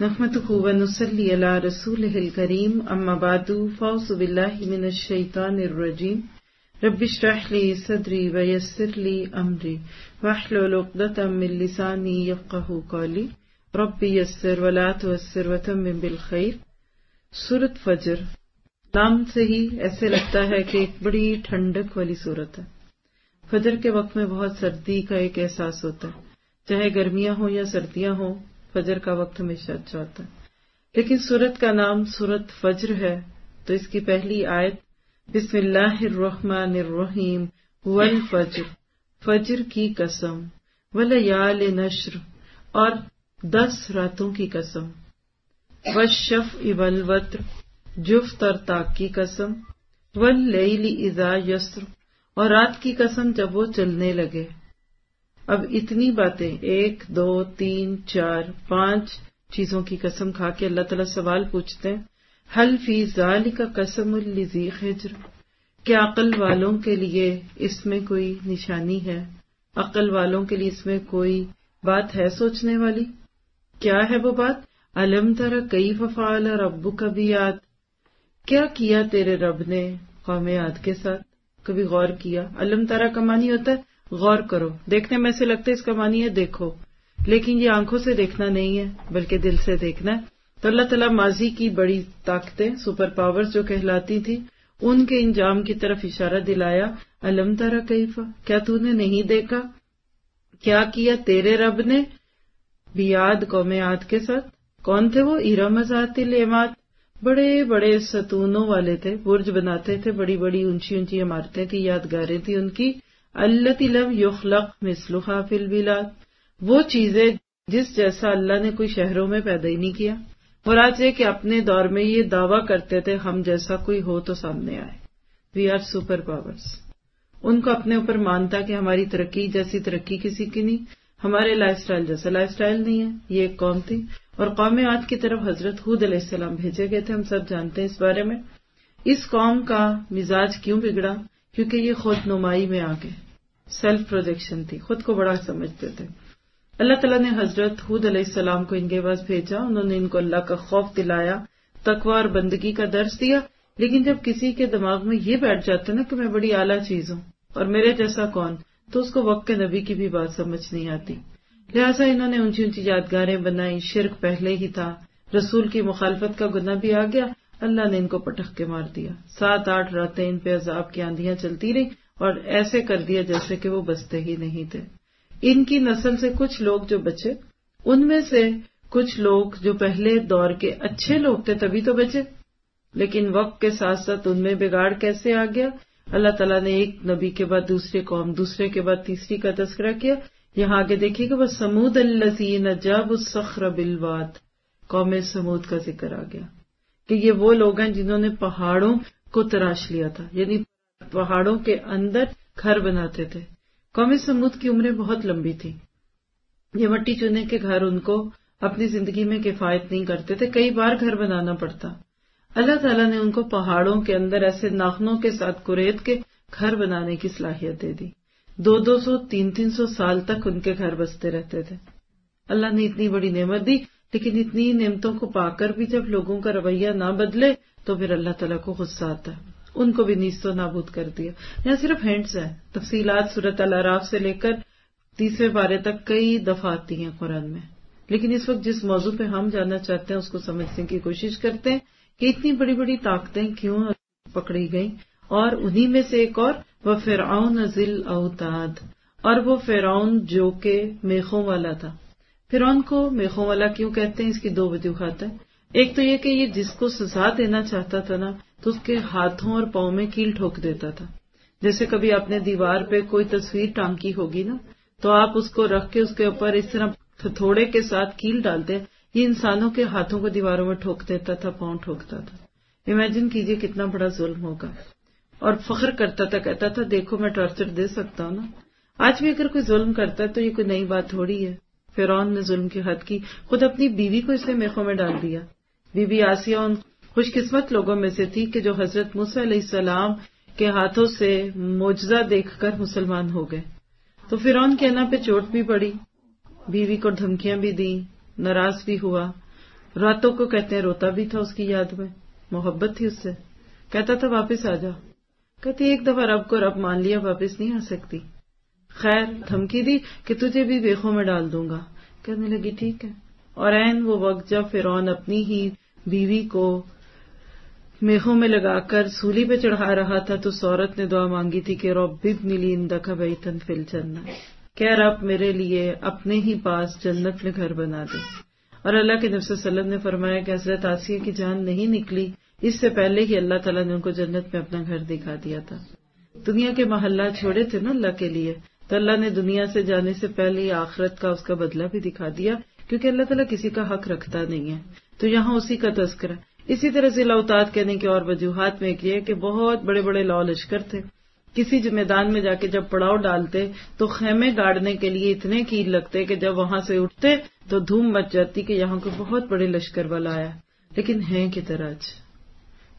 نحمده ونصلي على رسوله الكريم اما بعد فاعوذ بالله من الشيطان الرجيم رب اشرح لي صدري ويسر لي امري واحلل عقدة من لساني يفقهوا قولي رب يسر ولا تعسر وتمم بالخير۔ سورۃ فجر نام سے ہی ایسے لگتا ہے کہ ایک بڑی ٹھنڈک والی سورت ہے۔ فجر کے وقت میں بہت سردی کا ایک احساس ہوتا ہے، چاہے گرمیاں ہوں یا سردیاں ہوں، فجر کا وقت ہمیشہ اچھا ہوتا ہے۔ لیکن سورت کا نام سورۃ فجر ہے تو اس کی پہلی آیت بسم اللہ الرحمن الرحیم والفجر، فجر کی قسم، ولیال نشر، اور 10 راتوں کی قسم، والشفع والوتر، جفت اور طاق کی قسم، واللیل اذا یسر، اور رات کی قسم جب وہ چلنے لگے۔ اب اتنی باتیں 1 2 3 4 5 چیزوں کی قسم کھا کے اللہ تعالیٰ سوال پوچھتے ہیں، حل فی ذالک قسم لذی حجر، کیا عقل والوں کے لیے اس میں کوئی نشانی ہے؟ عقل والوں کے لیے اس میں کوئی بات ہے سوچنے والی؟ کیا ہے وہ بات؟ الم تر کیف فعل ربک بعاد، کیا کیا تیرے رب نے قوم عاد کے ساتھ؟ کبھی غور کیا؟ الم ترا کا معنی ہوتا ہے غور کرو، دیکھنے میں سے لگتا ہے اس کا معنی ہے دیکھو، لیکن یہ آنکھوں سے دیکھنا نہیں ہے بلکہ دل سے دیکھنا ہے۔ تو اللہ تعالیٰ ماضی کی بڑی طاقتیں، سپر پاورز جو کہلاتی تھی، ان کے انجام کی طرف اشارہ دلایا۔ الم ترا کیف، کیا تو نے نہیں دیکھا کیا کیا تیرے رب نے بعاد، قوم عاد کے ساتھ؟ کون تھے وہ؟ ارم ذات العماد، بڑے بڑے ستونوں والے تھے، برج بناتے تھے، بڑی بڑی اونچی اونچی عمارتیں تھی، یادگاریں تھی ان کی۔ التی لم یخلق مثلھا فی البلاد، وہ چیزیں جس جیسا اللہ نے کوئی شہروں میں پیدا ہی نہیں کیا۔ اور آج یہ کہ اپنے دور میں یہ دعویٰ کرتے تھے ہم جیسا کوئی ہو تو سامنے آئے، وی آر سپر پاورز۔ ان کو اپنے اوپر مانتا کہ ہماری ترقی جیسی ترقی کسی کی نہیں، ہمارے لائف سٹائل جیسا لائف سٹائل نہیں ہے۔ یہ ایک قوم تھی اور قوم عاد کی طرف حضرت ہود علیہ السلام بھیجے گئے تھے، ہم سب جانتے ہیں اس بارے میں۔ اس قوم کا مزاج کیوں بگڑا؟ کیونکہ یہ خود نمائی میں آ گئے، سیلف پروجیکشن تھی، خود کو بڑا سمجھتے تھے۔ اللہ تعالیٰ نے حضرت ہود علیہ السلام کو ان کے پاس بھیجا، انہوں نے ان کو اللہ کا خوف دلایا، تقویٰ اور بندگی کا درس دیا۔ لیکن جب کسی کے دماغ میں یہ بیٹھ جاتا ہے نا کہ میں بڑی اعلیٰ چیز ہوں اور میرے جیسا کون، تو اس کو وقت کے نبی کی بھی بات سمجھ نہیں آتی۔ لہٰذا انہوں نے اونچی اونچی یادگاریں بنائی، شرک پہلے ہی تھا، رسول کی مخالفت کا گناہ بھی آ گیا، اللہ نے ان کو پٹخ کے مار دیا۔ 7-8 راتیں ان پہ عذاب کی آندیاں چلتی رہی اور ایسے کر دیا جیسے کہ وہ بستے ہی نہیں تھے۔ ان کی نسل سے کچھ لوگ جو بچے، ان میں سے کچھ لوگ جو پہلے دور کے اچھے لوگ تھے تبھی تو بچے، لیکن وقت کے ساتھ ساتھ ان میں بگاڑ کیسے آ گیا؟ اللہ تعالیٰ نے ایک نبی کے بعد دوسرے قوم، دوسرے کے بعد تیسری کا تذکرہ کیا۔ یہاں آگے دیکھیے کہ وہ سمود الذین جابوا الصخر بالواد، قوم سمود کا ذکر آ گیا کہ یہ وہ لوگ ہیں جنہوں نے پہاڑوں کو تراش لیا تھا، یعنی پہاڑوں کے اندر گھر بناتے تھے۔ قوم سمود کی عمریں بہت لمبی تھی، یہ مٹی چونے کے گھر ان کو اپنی زندگی میں کفایت نہیں کرتے تھے، کئی بار گھر بنانا پڑتا۔ اللہ تعالیٰ نے ان کو پہاڑوں کے اندر ایسے ناخنوں کے ساتھ کریت کے گھر بنانے کی صلاحیت دے دی۔ 200 300 سال تک ان کے گھر بستے رہتے تھے۔ اللہ نے اتنی بڑی نعمت دی، لیکن اتنی نعمتوں کو پا کر بھی جب لوگوں کا رویہ نہ بدلے تو پھر اللہ تعالیٰ کو غصہ آتا ہے، ان کو بھی نیست و نابود کر دیا۔ یہاں صرف ہینٹس ہیں، تفصیلات سورۃ الاعراف سے لے کر 30ویں پارے تک کئی دفعہ آتی ہیں قرآن میں، لیکن اس وقت جس موضوع پہ ہم جاننا چاہتے ہیں اس کو سمجھنے کی کوشش کرتے ہیں کہ اتنی بڑی بڑی طاقتیں کیوں پکڑی گئیں۔ اور انہی میں سے ایک اور وَفِرْعَوْنَ ذِی الْأَوْتَادِ، اور وہ فرعون جو کہ میخوں والا تھا۔ فرعون کو میخوں والا کیوں کہتے ہیں؟ اس کی 2 وجوہات ہیں۔ ایک تو یہ کہ یہ جس کو سزا دینا چاہتا تھا نا تو اس کے ہاتھوں اور پاؤں میں کیل ٹھوک دیتا تھا۔ جیسے کبھی آپ نے دیوار پہ کوئی تصویر ٹانکی ہوگی نا تو آپ اس کو رکھ کے اس کے اوپر اس طرح تھوڑے کے ساتھ کیل ڈالتے، یہ انسانوں کے ہاتھوں کو دیواروں میں ٹھوک دیتا تھا، پاؤں ٹھوکتا تھا۔ امیجن کیجئے کتنا بڑا ظلم ہوگا۔ اور فخر کرتا تھا، کہتا تھا دیکھو میں ٹارچر دے سکتا ہوں نا۔ آج بھی اگر کوئی ظلم کرتا ہے تو یہ کوئی نئی بات تھوڑی ہے۔ فرعون نے ظلم کی حد کی، خود اپنی بیوی کو اس نے میخوں میں ڈال دیا۔ بی بی آسیہ ان خوش قسمت لوگوں میں سے تھی کہ جو حضرت موسیٰ علیہ السلام کے ہاتھوں سے معجزہ دیکھ کر مسلمان ہو گئے۔ تو فرعون کے نا پہ چوٹ بھی پڑی، بیوی کو دھمکیاں بھی دیں، ناراض بھی ہوا، راتوں کو کہتے ہیں روتا بھی تھا اس کی یاد میں، محبت تھی اس سے، کہتا تھا واپس آ جا، کہتی ایک دفعہ رب کو رب مان لیا واپس نہیں آ سکتی. خیر دھمکی دی کہ تجھے بھی بیخوں میں ڈال دوں گا. کہنے لگی ٹھیک ہے. اور عین وہ وقت جب فرعون اپنی ہی بیوی کو میخوں میں لگا کر سولی پہ چڑھا رہا تھا تو اس عورت نے دعا مانگی تھی کہ رب ابن لی عندک بیتا فی الجنہ، کہ رب میرے لیے اپنے ہی پاس جنت میں گھر بنا دے. اور اللہ کے نبی صلی اللہ علیہ وسلم نے فرمایا کہ حضرت آسیہ کی جان نہیں نکلی اس سے پہلے ہی اللہ تعالیٰ نے ان کو جنت میں اپنا گھر دکھا دیا تھا. دنیا کے محلات چھوڑے تھے نا اللہ کے لیے، تو اللہ نے دنیا سے جانے سے پہلے ہی آخرت کا اس کا بدلہ بھی دکھا دیا، کیونکہ اللہ تعالیٰ کسی کا حق رکھتا نہیں ہے. تو یہاں اسی کا تذکرہ. اسی طرح سے اوتاد کہنے کی اور وجوہات میں ایک یہ کہ بہت بڑے بڑے لاؤ لشکر تھے، کسی میدان میں جا کے جب پڑاؤ ڈالتے تو خیمے گاڑنے کے لیے اتنے کیل لگتے کہ جب وہاں سے اٹھتے تو دھوم مچ جاتی کہ یہاں کو بہت بڑے لشکر والا آیا. لیکن ہیں کدھر آج؟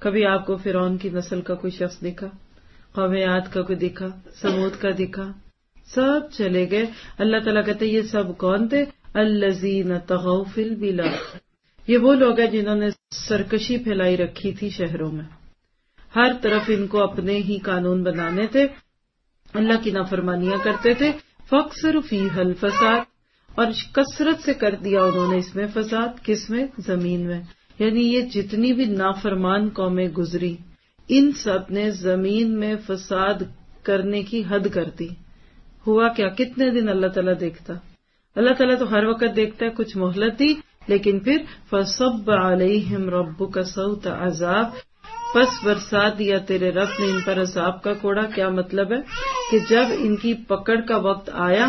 کبھی آپ کو فرعون کی نسل کا کوئی شخص دکھا؟ قوم عاد کا کوئی دکھا؟ سمود کا دکھا؟ سب چلے گئے. اللہ تعالیٰ کہتے یہ سب کون تھے؟ الذین طغوا فی البلاد، یہ وہ لوگ ہیں جنہوں نے سرکشی پھیلائی رکھی تھی شہروں میں، ہر طرف ان کو اپنے ہی قانون بنانے تھے، اللہ کی نافرمانیاں کرتے تھے. فاکثروا فیہا الفساد، اور کثرت سے کر دیا انہوں نے اس میں فساد. کس میں؟ زمین میں. یعنی یہ جتنی بھی نافرمان قومیں گزری ان سب نے زمین میں فساد کرنے کی حد کر دی. ہوا کیا؟ کتنے دن اللہ تعالیٰ دیکھتا؟ اللہ تعالیٰ تو ہر وقت دیکھتا ہے. کچھ مہلت دی، لیکن پھر فصب علیہم ربک صوت عذاب، پس برسا دیا تیرے رب نے ان پر عذاب کا کوڑا. کیا مطلب ہے؟ کہ جب ان کی پکڑ کا وقت آیا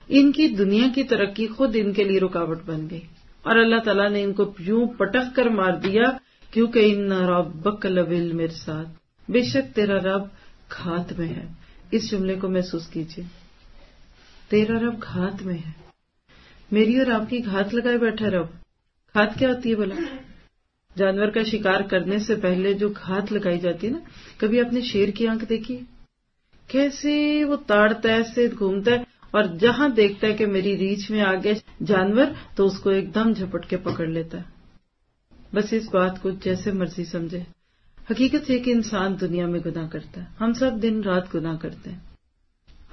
ان کی دنیا کی ترقی خود ان کے لیے رکاوٹ بن گئی، اور اللہ تعالیٰ نے ان کو یوں پٹک کر مار دیا، کیونکہ ان ربک لبالمرصاد، بے شک تیرا رب گھات میں ہے. اس جملے کو محسوس کیجیے، تیرا رب گھات میں ہے. میری اور آپ کی گھات لگائے بیٹھا رب. گھات کیا ہوتی ہے بولا؟ جانور کا شکار کرنے سے پہلے جو گھات لگائی جاتی ہے نا. کبھی آپ نے شیر کی آنکھ دیکھی؟ کیسے وہ تاڑتا ہے، سے گھومتا ہے، اور جہاں دیکھتا ہے کہ میری ریچ میں آ گیا جانور تو اس کو ایک دم جھپٹ کے پکڑ لیتا ہے. بس اس بات کو جیسے مرضی سمجھے. حقیقت ہے کہ انسان دنیا میں گناہ کرتا ہے. ہم سب دن رات گناہ کرتے ہیں.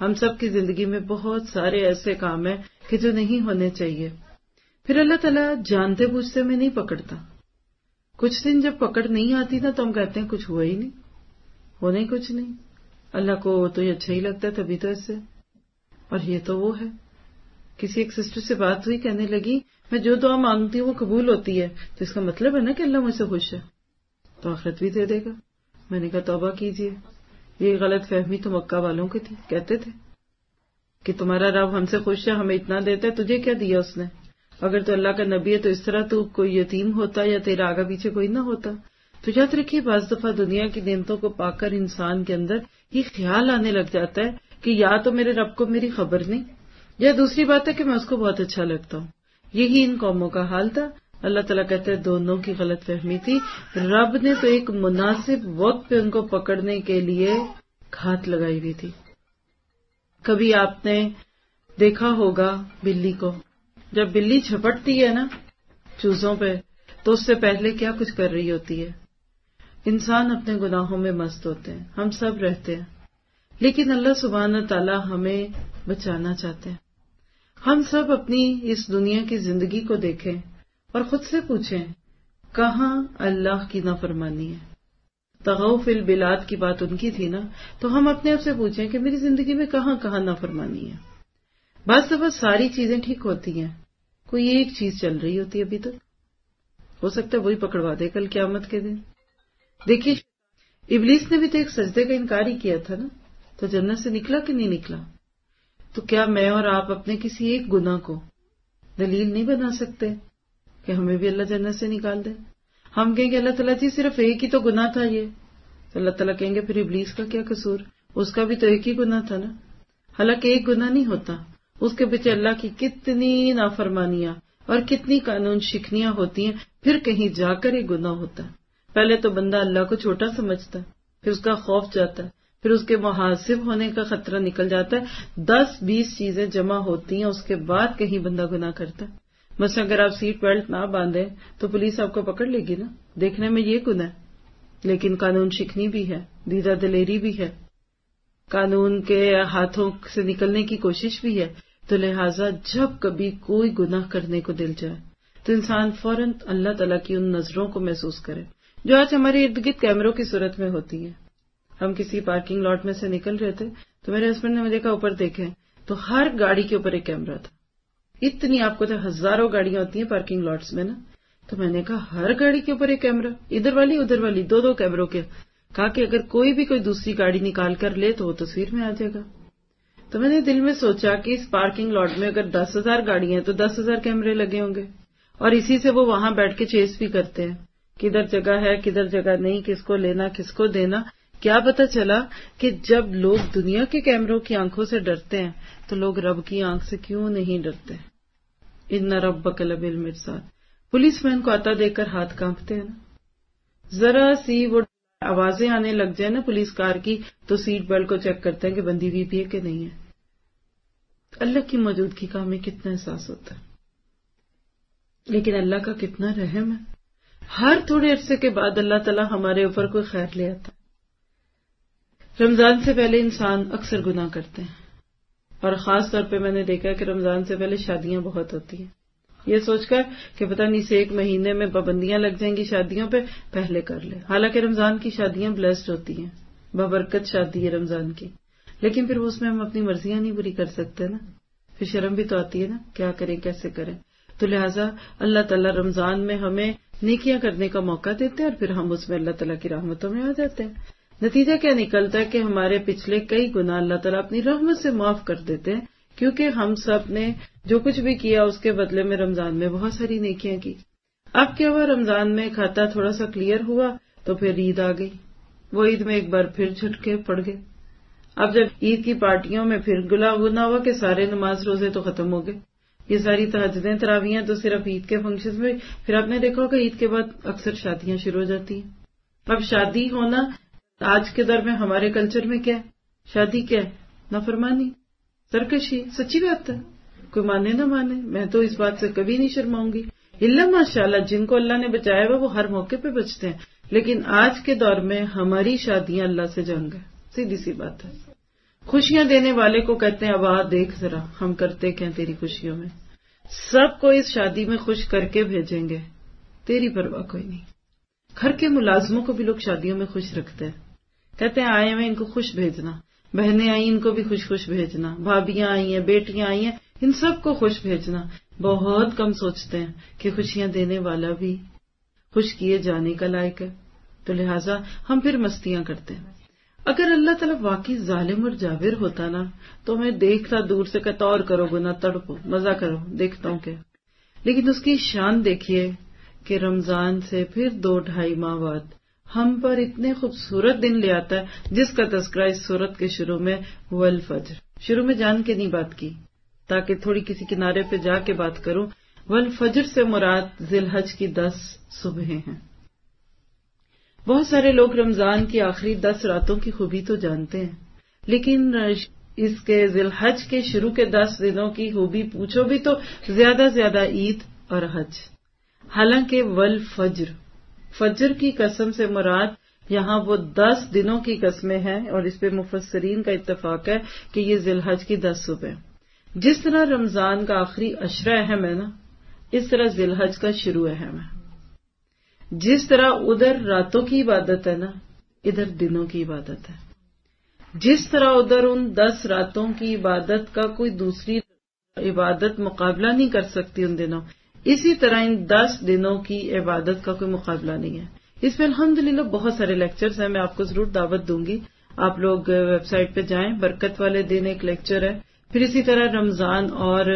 ہم سب کی زندگی میں بہت سارے ایسے کام ہیں کہ جو نہیں ہونے چاہیے. پھر اللہ تعالیٰ جانتے بوجھتے میں نہیں پکڑتا. کچھ دن جب پکڑ نہیں آتی نا تو ہم کہتے ہیں کچھ ہوا ہی نہیں، ہونا ہی کچھ نہیں. اللہ کو تو یہ اچھا ہی لگتا ہے تبھی تو ایسے. اور یہ تو وہ ہے. کسی ایک سسٹر سے بات ہوئی، کہنے لگی میں جو دعا مانگتی ہوں وہ قبول ہوتی ہے، تو اس کا مطلب ہے نا کہ اللہ مجھ سے خوش ہے، تو آخرت بھی دے دے گا. میں نے کہا توبہ کیجیے، یہ غلط فہمی تو مکہ والوں کی تھی. کہتے تھے کہ تمہارا رب ہم سے خوش ہے، ہمیں اتنا دیتا ہے، تجھے کیا دیا اس نے؟ اگر تو اللہ کا نبی ہے تو اس طرح تو کوئی یتیم ہوتا یا تیرا آگا پیچھے کوئی نہ ہوتا. تو یاد رکھیے بعض دفعہ دنیا کی نعمتوں کو پا کر انسان کے اندر یہ خیال آنے لگ جاتا ہے کہ یا تو میرے رب کو میری خبر نہیں، یا دوسری بات ہے کہ میں اس کو بہت اچھا لگتا ہوں. یہی ان قوموں کا حال تھا. اللہ تعالیٰ کہتے ہیں دونوں کی غلط فہمی تھی. رب نے تو ایک مناسب وقت پہ ان کو پکڑنے کے لیے گھات لگائی ہوئی تھی. کبھی آپ نے دیکھا ہوگا بلی کو، جب بلی جھپٹتی ہے نا چوزوں پہ تو اس سے پہلے کیا کچھ کر رہی ہوتی ہے. انسان اپنے گناہوں میں مست ہوتے ہیں، ہم سب رہتے ہیں، لیکن اللہ سبحانہ تعالیٰ ہمیں بچانا چاہتے ہیں. ہم سب اپنی اس دنیا کی زندگی کو دیکھیں اور خود سے پوچھیں کہاں اللہ کی نافرمانی ہے. طغوا فی البلاد کی بات ان کی تھی نا، تو ہم اپنے آپ سے پوچھیں کہ میری زندگی میں کہاں کہاں نافرمانی ہے. بعض دفعہ ساری چیزیں ٹھیک ہوتی ہیں، کوئی ایک چیز چل رہی ہوتی ہے ابھی تک، ہو سکتا ہے وہی پکڑوا دے کل قیامت کے دن. دیکھیے ابلیس نے بھی تو ایک سجدے کا انکار ہی کیا تھا نا، تو جنت سے نکلا کہ نہیں نکلا؟ تو کیا میں اور آپ اپنے کسی ایک گناہ کو دلیل نہیں بنا سکتے کہ ہمیں بھی اللہ جنت سے نکال دے؟ ہم کہیں گے اللہ تعالیٰ جی صرف ایک ہی تو گناہ تھا یہ، تو اللہ تعالیٰ کہیں گے پھر ابلیس کا کیا قصور، اس کا بھی تو ایک ہی گناہ تھا نا. حالانکہ ایک گناہ نہیں ہوتا، اس کے پیچھے اللہ کی کتنی نافرمانیاں اور کتنی قانون شکنیاں ہوتی ہیں، پھر کہیں جا کر ایک گناہ ہوتا ہے. پہلے تو بندہ اللہ کو چھوٹا سمجھتا ہے، پھر اس کا خوف جاتا ہے، پھر اس کے محاسب ہونے کا خطرہ نکل جاتا ہے. 10-20 چیزیں جمع ہوتی ہیں، اس کے بعد کہیں بندہ گناہ کرتا ہے. مثلا اگر آپ سیٹ بیلٹ نہ باندھیں تو پولیس آپ کو پکڑ لے گی نا. دیکھنے میں یہ گناہ ہے لیکن قانون شکنی بھی ہے، دیدہ دلیری بھی ہے، قانون کے ہاتھوں سے نکلنے کی کوشش بھی ہے. تو لہٰذا جب کبھی کوئی گناہ کرنے کو دل جائے تو انسان فوراً اللہ تعالیٰ کی ان نظروں کو محسوس کرے جو آج ہمارے ارد گرد کیمروں کی صورت میں ہوتی ہیں. ہم کسی پارکنگ لاٹ میں سے نکل رہے تھے تو میرے ہسبینڈ نے مجھے کہا اوپر دیکھیں تو ہر گاڑی کے اوپر ایک کیمرہ تھا. اتنی آپ کو تو ہزاروں گاڑیاں ہوتی ہیں پارکنگ لاٹس میں نا. تو میں نے کہا ہر گاڑی کے اوپر ایک کیمرہ، ادھر والی ادھر والی، دو کیمروں کے. کہا کہ اگر کوئی بھی کوئی دوسری گاڑی نکال کر لے تو وہ تصویر میں آ جائے گا. تو میں نے دل میں سوچا کہ اس پارکنگ لاٹ میں اگر 10,000 گاڑیاں ہیں تو 10,000 کیمرے لگے ہوں گے اور اسی سے وہ وہاں بیٹھ کے چیز بھی کرتے ہیں کدھر جگہ ہے کدھر جگہ نہیں، کس کو لینا کس کو دینا. کیا پتا چلا کہ جب لوگ دنیا کے کیمروں کی آنکھوں سے ڈرتے ہیں تو لوگ رب کی آنکھ سے کیوں نہیں ڈرتے. ان ربک لبالمرصاد. پولیس مین کو آتا دیکھ کر ہاتھ کانپتے ہیں نا. ذرا سی وہ آوازیں آنے لگ جائیں نا پولیس کار کی تو سیٹ بیلٹ کو چیک کرتے ہیں کہ بندی ہوئی بھی ہے کہ نہیں ہے. اللہ کی موجودگی کا ہمیں کتنا احساس ہوتا ہے، لیکن اللہ کا کتنا رحم ہے. ہر تھوڑے عرصے کے بعد اللہ تعالیٰ ہمارے اوپر کوئی خیر لے آتا ہے. رمضان سے پہلے انسان اکثر گناہ کرتے ہیں اور خاص طور پہ میں نے دیکھا کہ رمضان سے پہلے شادیاں بہت ہوتی ہیں. یہ سوچ کر کہ پتہ نہیں سے ایک مہینے میں پابندیاں لگ جائیں گی شادیوں پہ، پہلے کر لے. حالانکہ رمضان کی شادیاں بلیسڈ ہوتی ہیں، بابرکت شادی ہے رمضان کی، لیکن پھر اس میں ہم اپنی مرضیاں نہیں پوری کر سکتے نا. پھر شرم بھی تو آتی ہے نا، کیا کریں کیسے کریں. تو لہٰذا اللہ تعالیٰ رمضان میں ہمیں نیکیاں کرنے کا موقع دیتے ہیں اور پھر ہم اس میں اللہ تعالیٰ کی رحمتوں میں آ جاتے ہیں. نتیجہ کیا نکلتا ہے کہ ہمارے پچھلے کئی گناہ اللہ تعالیٰ اپنی رحمت سے معاف کر دیتے ہیں، کیونکہ ہم سب نے جو کچھ بھی کیا اس کے بدلے میں رمضان میں بہت ساری نیکیاں کی. اب کیا ہوا، رمضان میں کھاتا تھوڑا سا کلیئر ہوا تو پھر عید آ گئی. وہ عید میں ایک بار پھر جھٹکے پڑ گئے. اب جب عید کی پارٹیوں میں پھر گناہ ہوا کہ سارے نماز روزے تو ختم ہو گئے. یہ ساری تہجدیں تراویحیں تو صرف عید کے فنکشن میں. پھر آپ نے دیکھا ہوگا عید کے بعد اکثر شادیاں شروع ہو جاتی ہیں. اب شادی ہونا آج کے دور میں ہمارے کلچر میں کیا ہے؟ شادی کیا ہے؟ نافرمانی، سرکشی. سچی بات ہے، کوئی مانے نہ مانے، میں تو اس بات سے کبھی نہیں شرماؤں گی. اللہ ماشاءاللہ جن کو اللہ نے بچایا ہوا وہ ہر موقع پہ بچتے ہیں، لیکن آج کے دور میں ہماری شادیاں اللہ سے جنگ ہے. سیدھی سی بات ہے. خوشیاں دینے والے کو کہتے ہیں اب آ دیکھ ذرا ہم کرتے کیا تیری خوشیوں میں. سب کو اس شادی میں خوش کر کے بھیجیں گے، تیری پرواہ کوئی نہیں. گھر کے ملازموں کو بھی لوگ شادیوں میں خوش رکھتے ہیں، کہتے ہیں آئے ہیں ان کو خوش بھیجنا، بہنیں آئی ان کو بھی خوش خوش بھیجنا، بھابیاں آئی ہیں، بیٹیاں آئی ہیں، ان سب کو خوش بھیجنا. بہت کم سوچتے ہیں کہ خوشیاں دینے والا بھی خوش کیے جانے کا لائق ہے. تو لہٰذا ہم پھر مستیاں کرتے ہیں. اگر اللہ تعالیٰ واقعی ظالم اور جابر ہوتا نا تو ہمیں دیکھتا دور سے کہتا اور کرو گناہ، تڑپو، مزہ کرو، دیکھتا ہوں کیا. لیکن اس کی شان دیکھیے کہ رمضان سے پھر 2-2.5 ماہ بعد ہم پر اتنے خوبصورت دن لے آتا ہے جس کا تذکرہ اس سورت کے شروع میں والفجر. شروع میں جان کے نہیں بات کی تاکہ تھوڑی کسی کنارے پہ جا کے بات کروں. والفجر سے مراد ذی الحج کی 10 صبحیں ہیں. بہت سارے لوگ رمضان کی آخری 10 راتوں کی خوبی تو جانتے ہیں، لیکن اس کے ذی الحج کے شروع کے 10 دنوں کی خوبی پوچھو بھی تو زیادہ عید اور حج. حالانکہ والفجر، فجر کی قسم سے مراد یہاں وہ 10 دنوں کی قسمیں ہیں اور اس پہ مفسرین کا اتفاق ہے کہ یہ ذی الحج کی 10 صبح. جس طرح رمضان کا آخری عشرہ اہم ہے نا، اس طرح ذی الحج کا شروع اہم ہے. جس طرح ادھر راتوں کی عبادت ہے نا، ادھر دنوں کی عبادت ہے. جس طرح ادھر ان 10 راتوں کی عبادت کا کوئی دوسری عبادت مقابلہ نہیں کر سکتی ان دنوں، اسی طرح ان 10 دنوں کی عبادت کا کوئی مقابلہ نہیں ہے. اس میں الحمدللہ بہت سارے لیکچرز ہیں، میں آپ کو ضرور دعوت دوں گی. آپ لوگ ویب سائٹ پہ جائیں، برکت والے دن ایک لیکچر ہے. پھر اسی طرح رمضان اور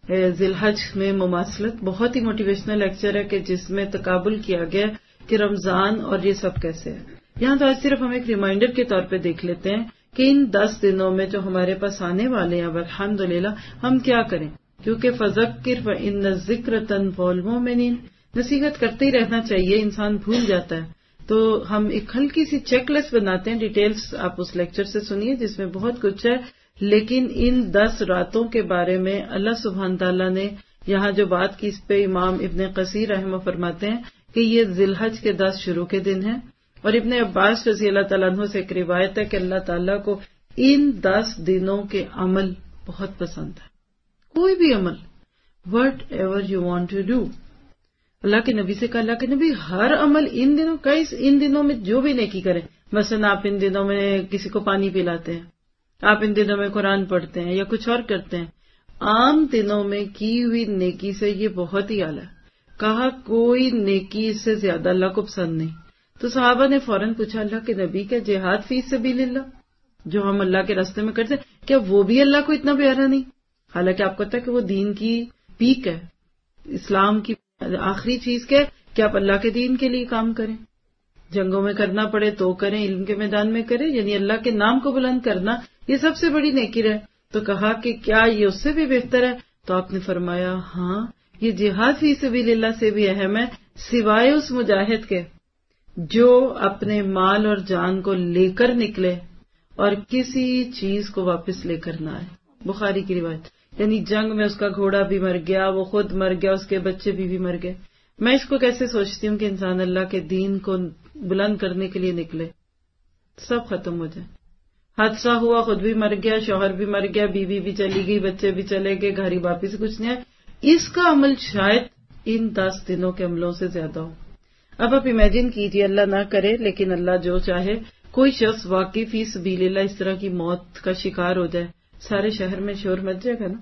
ذی الحج میں مماثلت، بہت ہی موٹیویشنل لیکچر ہے کہ جس میں تقابل کیا گیا کہ رمضان اور یہ سب کیسے ہے. یہاں تو آج صرف ہم ایک ریمائنڈر کے طور پہ دیکھ لیتے ہیں کہ ان 10 دنوں میں جو ہمارے پاس آنے والے ہیں الحمدللہ ہم کیا کریں، کیونکہ فذکر فإن الذکر تنفع المؤمنین، نصیحت کرتے ہی رہنا چاہیے، انسان بھول جاتا ہے. تو ہم ایک ہلکی سی چیک لسٹ بناتے ہیں، ڈیٹیلز آپ اس لیکچر سے سنیے جس میں بہت کچھ ہے. لیکن ان 10 راتوں کے بارے میں اللہ سبحانہ تعالیٰ نے یہاں جو بات کی اس پہ امام ابن قصیر رحمہ فرماتے ہیں کہ یہ ذی الحج کے 10 شروع کے دن ہیں، اور ابن عباس رضی اللہ تعالیٰ عنہ سے ایک روایت ہے کہ اللہ تعالیٰ کو ان 10 دنوں کے عمل بہت پسند ہے، کوئی بھی عمل، whatever you want to do. اللہ کے نبی سے کہا، اللہ کے نبی ہر عمل ان دنوں کا، ان دنوں میں جو بھی نیکی کریں، مثلا آپ ان دنوں میں کسی کو پانی پلاتے ہیں، آپ ان دنوں میں قرآن پڑھتے ہیں یا کچھ اور کرتے ہیں، عام دنوں میں کی ہوئی نیکی سے یہ بہت ہی اعلیٰ ہے۔ کہا کوئی نیکی اس سے زیادہ اللہ کو پسند نہیں۔ تو صحابہ نے فوراً پوچھا، اللہ کے نبی کا جہاد فی سبیل اللہ جو ہم اللہ کے راستے میں کرتے ہیں، کیا وہ بھی اللہ کو اتنا پیارا نہیں؟ حالانکہ آپ کو پتا ہے کہ وہ دین کی پیک ہے، اسلام کی آخری چیز کیا ہے کہ آپ اللہ کے دین کے لیے کام کریں، جنگوں میں کرنا پڑے تو کریں، علم کے میدان میں کریں، یعنی اللہ کے نام کو بلند کرنا یہ سب سے بڑی نیکی ہے۔ تو کہا کہ کیا یہ اس سے بھی بہتر ہے؟ تو آپ نے فرمایا ہاں، یہ جہاد فی سبیل اللہ سے بھی اہم ہے، سوائے اس مجاہد کے جو اپنے مال اور جان کو لے کر نکلے اور کسی چیز کو واپس لے کر نہ آئے۔ بخاری کی روایت، یعنی جنگ میں اس کا گھوڑا بھی مر گیا، وہ خود مر گیا، اس کے بچے بھی مر گئے۔ میں اس کو کیسے سوچتی ہوں کہ انسان اللہ کے دین کو بلند کرنے کے لیے نکلے، سب ختم ہو جائے، حادثہ ہوا، خود بھی مر گیا، شوہر بھی مر گیا، بیوی بھی چلی گئی، بچے بھی چلے گئے، گھر واپس کچھ نہیں آئے، اس کا عمل شاید ان 10 دنوں کے عملوں سے زیادہ ہو۔ اب آپ امیجن کیجئے، اللہ نہ کرے لیکن اللہ جو چاہے، کوئی شخص واقعی فی سبیل اللہ اس طرح کی موت کا شکار ہو جائے، سارے شہر میں شور مچ جائے گا نا،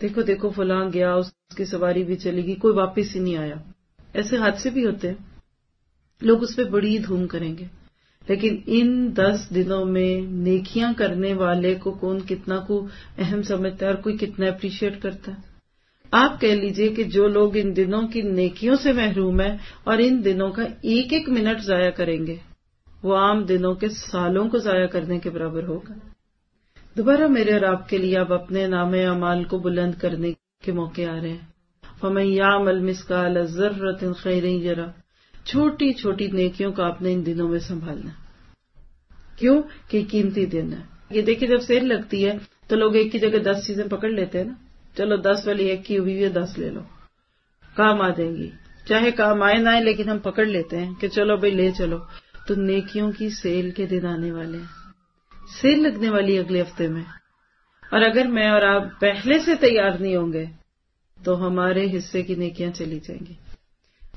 دیکھو دیکھو فلاں گیا، اس کی سواری بھی چلی گئی، کوئی واپس ہی نہیں آیا۔ ایسے حادثے بھی ہوتے ہیں، لوگ اس پہ بڑی دھوم کریں گے، لیکن ان 10 دنوں میں نیکیاں کرنے والے کو کون کتنا کو اہم سمجھتا ہے اور کوئی کتنا اپریشیٹ کرتا ہے۔ آپ کہہ لیجئے کہ جو لوگ ان دنوں کی نیکیوں سے محروم ہیں اور ان دنوں کا ایک ایک منٹ ضائع کریں گے، وہ عام دنوں کے سالوں کو ضائع کرنے کے برابر ہوگا۔ دوبارہ میرے اور آپ کے لیے اب اپنے نام اعمال کو بلند کرنے کے موقع آ رہے ہیں۔ فَمَن يَعْمَلْ مِثْقَالَ ذَرَّةٍ خَيْرًا يَرَهُ، چھوٹی چھوٹی نیکیوں کو آپ نے ان دنوں میں سنبھالنا۔ کیوں کہ قیمتی دن ہے۔ یہ دیکھیں جب سیل لگتی ہے تو لوگ ایک کی جگہ 10 چیزیں پکڑ لیتے ہیں نا، چلو 10 والی ایک کی ہوئی ہے 10 لے لو، کام آ جائیں گی، چاہے کام آئے نہ آئے لیکن ہم پکڑ لیتے ہیں کہ چلو بھائی لے چلو۔ تو نیکیوں کی سیل کے دن آنے والے ہیں، سیل لگنے والی اگلے ہفتے میں، اور اگر میں اور آپ پہلے سے تیار نہیں ہوں گے تو ہمارے حصے کی نیکیاں چلی جائیں گی۔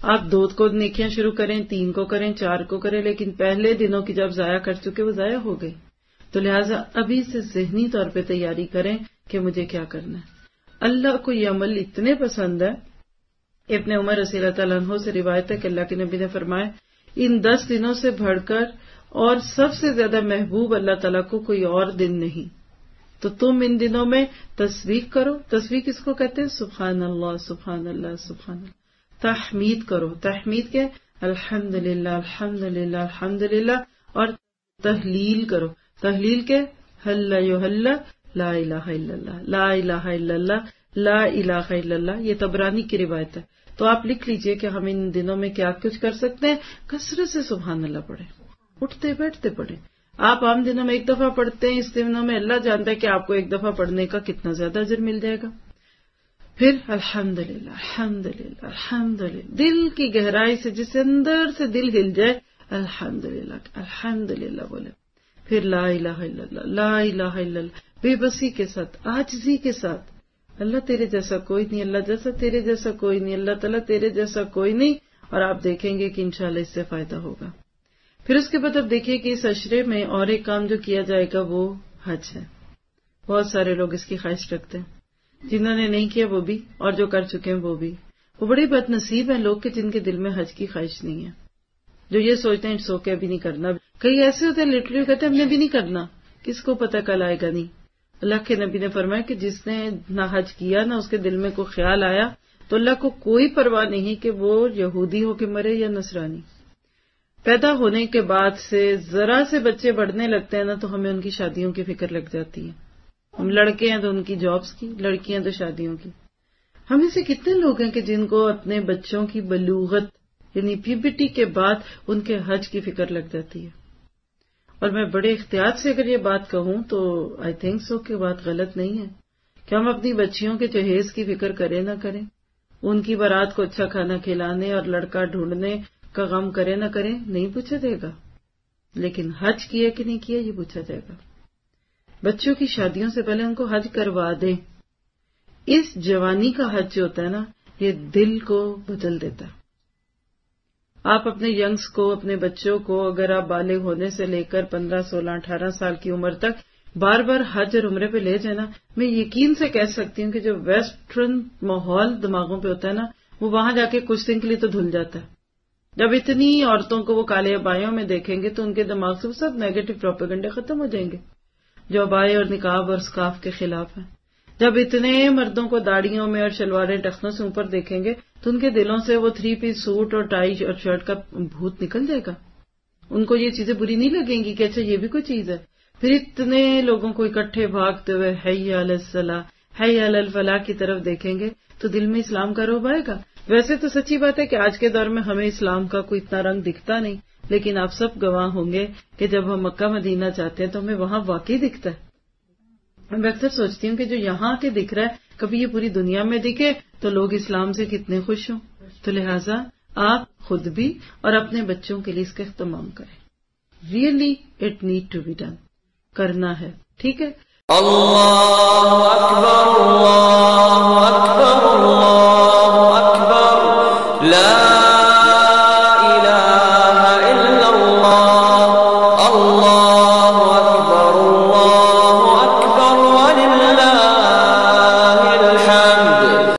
آپ 2 کو نیکیاں شروع کریں، 3 کو کریں، 4 کو کریں، لیکن پہلے دنوں کی جب ضائع کر چکے وہ ضائع ہو گئی۔ تو لہٰذا ابھی سے ذہنی طور پہ تیاری کریں کہ مجھے کیا کرنا ہے۔ اللہ کو یہ عمل اتنے پسند ہے، ابن عمر رضی اللہ تعالیٰ عنہ سے روایت ہے کہ اللہ کے نبی نے فرمایا ان 10 دنوں سے بڑھ کر اور سب سے زیادہ محبوب اللہ تعالیٰ کو کوئی اور دن نہیں، تو تم ان دنوں میں تسبیح کرو۔ تسبیح کس کو کہتے ہیں؟ سبحان اللہ سبحان اللہ سبحان اللہ۔ تحمید کرو، تحمید کے الحمدللہ الحمدللہ الحمدللہ، اور تحلیل کرو، تحلیل کے حل یحل لا الہ الا اللہ لا الہ الا اللہ لا الہ الا اللہ۔ یہ طبرانی کی روایت ہے۔ تو آپ لکھ لیجئے کہ ہم ان دنوں میں کیا کچھ کر سکتے ہیں۔ کثرت سے سبحان اللہ پڑھیں، اٹھتے بیٹھتے پڑھیں۔ آپ عام دنوں میں 1 دفعہ پڑھتے ہیں، اس دنوں میں اللہ جانتا ہے کہ آپ کو 1 دفعہ پڑھنے کا کتنا زیادہ اجر مل جائے گا۔ پھر الحمدللہ الحمدللہ الحمدللہ، دل کی گہرائی سے، جس اندر سے دل ہل جائے، الحمدللہ الحمدللہ بولے۔ پھر لا الہ الا اللہ لا الہ الا اللہ، بے بسی کے ساتھ، عاجزی کے ساتھ، اللہ تیرے جیسا کوئی نہیں، اللہ جیسا تیرے جیسا کوئی نہیں، اللہ تعالیٰ تیرے جیسا کوئی نہیں، اور آپ دیکھیں گے کہ انشاءاللہ اس سے فائدہ ہوگا۔ پھر اس کے بعد اب دیکھیے کہ اس عشرے میں اور ایک کام جو کیا جائے گا وہ حج ہے۔ بہت سارے لوگ اس کی خواہش رکھتے ہیں، جنہوں نے نہیں کیا وہ بھی، اور جو کر چکے ہیں وہ بھی۔ وہ بڑے بد نصیب ہیں لوگ کہ جن کے دل میں حج کی خواہش نہیں ہے، جو یہ سوچتے ہیں اٹس اوکے ابھی نہیں کرنا۔ کئی ایسے ہوتے ہیں لٹرلی کہتے ہیں ہم نے بھی نہیں کرنا، کس کو پتہ کل آئے گا نہیں۔ اللہ کے نبی نے فرمایا کہ جس نے نہ حج کیا نہ اس کے دل میں کوئی خیال آیا تو اللہ کو کوئی پرواہ نہیں کہ وہ یہودی ہو کے مرے یا نصرانی۔ پیدا ہونے کے بعد سے ذرا سے بچے بڑھنے لگتے ہیں نا تو ہمیں ان کی شادیوں کی فکر لگ جاتی ہے۔ ہم لڑکے ہیں تو ان کی جابز کی، لڑکیاں تو شادیوں کی۔ ہم میں سے کتنے لوگ ہیں کہ جن کو اپنے بچوں کی بلوغت یعنی پیوبرٹی کے بعد ان کے حج کی فکر لگ جاتی ہے۔ اور میں بڑے احتیاط سے اگر یہ بات کہوں تو آئی تھنک سو کہ بات غلط نہیں ہے، کہ ہم اپنی بچیوں کے جہیز کی فکر کریں نہ کریں، ان کی بارات کو اچھا کھانا کھلانے اور لڑکا ڈھونڈنے کا غم کریں نہ کریں، نہیں پوچھا جائے گا، لیکن حج کیا کہ نہیں کیا یہ پوچھا جائے گا۔ بچوں کی شادیوں سے پہلے ان کو حج کروا دیں۔ اس جوانی کا حج جو ہوتا ہے نا، یہ دل کو بدل دیتا ہے۔ آپ اپنے ینگز کو، اپنے بچوں کو، اگر آپ بالغ ہونے سے لے کر 15، 16، 18 سال کی عمر تک بار بار حج اور عمرے پہ لے جائیں نا، میں یقین سے کہہ سکتی ہوں کہ جو ویسٹرن ماحول دماغوں پہ ہوتا ہے نا، وہ وہاں جا کے کچھ دن کے لیے تو دھل جاتا ہے۔ جب اتنی عورتوں کو وہ کالے ابائیوں میں دیکھیں گے تو ان کے دماغ سے وہ سب نیگیٹو پروپیگنڈے ختم ہو جائیں گے جو ابائے اور نقاب اور اسکارف کے خلاف ہیں۔ جب اتنے مردوں کو داڑھیوں میں اور شلواریں ٹخنوں سے اوپر دیکھیں گے تو ان کے دلوں سے وہ 3 پیس سوٹ اور ٹائی اور شرٹ کا بھوت نکل جائے گا۔ ان کو یہ چیزیں بری نہیں لگیں گی کہ اچھا یہ بھی کوئی چیز ہے۔ پھر اتنے لوگوں کو اکٹھے بھاگتے ہوئے حی علی الصلاح، حی علی الفلاح کی طرف دیکھیں گے تو دل میں اسلام کا رعب آئے گا۔ ویسے تو سچی بات ہے کہ آج کے دور میں ہمیں اسلام کا کوئی اتنا رنگ دکھتا نہیں، لیکن آپ سب گواہ ہوں گے کہ جب ہم مکہ مدینہ جاتے ہیں تو ہمیں وہاں واقعی دکھتا ہے۔ میں اکثر سوچتی ہوں کہ جو یہاں کے دکھ رہا ہے کبھی یہ پوری دنیا میں دکھے تو لوگ اسلام سے کتنے خوش ہوں۔ تو لہٰذا آپ خود بھی اور اپنے بچوں کے لیے اس کا اہتمام کریں۔ Really it need to be done, کرنا ہے، ٹھیک ہے۔ اللہ اکبر اللہ اکبر اللہ